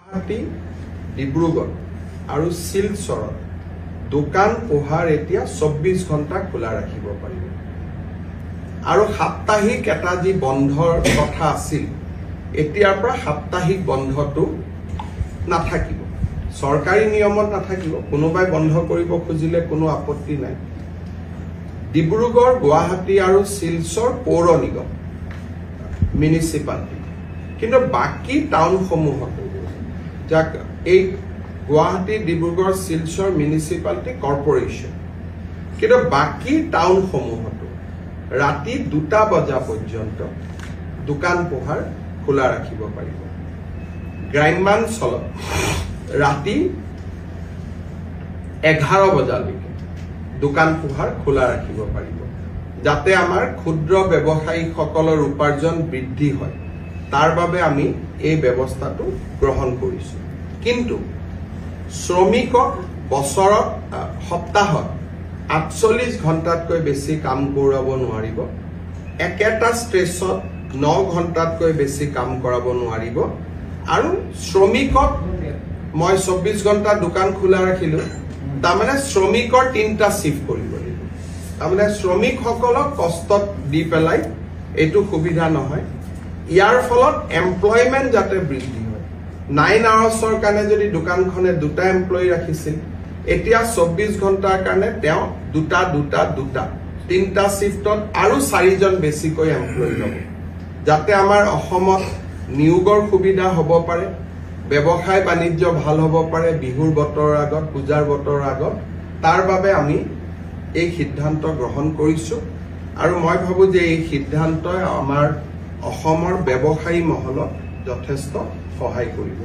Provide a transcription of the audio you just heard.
গুৱাহাটী, ডিব্ৰুগড় আৰু শিলচৰত দোকান পোহাৰ এতিয়া 24 ঘণ্টা খোলা ৰাখিব পাৰিব আৰু সাপ্তাহিক এটা যি বন্ধৰ কথা আছিল এতিয়াৰ পৰা সাপ্তাহিক বন্ধটো নাথাকিব চৰকাৰী নিয়মত নাথাকিব কোনোবাই বন্ধ কৰিব খুজিলে কোনো আপত্তি নাই ডিব্ৰুগড় গুৱাহাটী আৰু শিলচৰ পৌৰ নিগম মিউনিচিপালিটি কিন্তু বাকি টাউনসমূহত যাক এই গুৱাহাটী ডিব্ৰুগড় শিলচৰ মিউনিচিপালিটি কৰ্পোৰেচন কিন্তু বাকি টাউনসমূহত ৰাতি 2টা বজা পৰ্যন্ত দোকান পোহাৰ খোলা ৰাখিব পাৰিব গ্ৰামাঞ্চলত ৰাতি 11 বজালৈকে দোকান পোহাৰ খোলা ৰাখিব পাৰিব যাতে আমাৰ ক্ষুদ্ৰ ব্যৱসায়ীসকলৰ উপাৰ্জন বৃদ্ধি হয় তাৰ বাবে আমি এই ব্যৱস্থাটো গ্ৰহণ কৰিছো কিন্তু শ্ৰমিকক বছৰত সপ্তাহত 48 ঘণ্টাতকৈ বেছি কাম কৰাব নোৱাৰিব একেটা ষ্ট্ৰেছত 9 ঘণ্টাতকৈ বেছি কাম কৰাব নোৱাৰিব আৰু শ্ৰমিকক মই 24 ঘণ্টা দোকান খোলা ৰাখিলো তাৰমানে শ্ৰমিকৰ 3টা শিফট কৰিব লাগিব তাৰমানে শ্ৰমিকসকলক কষ্টত দি পেলাই এইটো সুবিধা নহয় ইয়াৰ ফলত এমপ্লয়মেন্ট যাতে বৃদ্ধি হয় 9 আৱাৰ্ছৰ কাৰণে যদি দোকানখনে 2টা এমপ্লয়ী ৰাখিছিল এতিয়া 24 ঘণ্টাৰ কাৰণে তেওঁ 2টা 3টা শিফটত আৰু 4জন বেছিকৈ এমপ্লয়ী ল'ব যাতে আমাৰ অসমত নিয়োগৰ সুবিধা হ'ব পাৰে ব্যৱসায় বাণিজ্য ভাল হ'ব পাৰে বিহুৰ বতৰৰ আগত পূজাৰ বতৰৰ আগত তাৰ বাবে আমি এই সিদ্ধান্ত গ্ৰহণ কৰিছো আৰু মই ভাবো যে এই সিদ্ধান্তই আমাৰ অসমৰ ব্যৱসায়ী মহলক যথেষ্ট সহায় কৰিব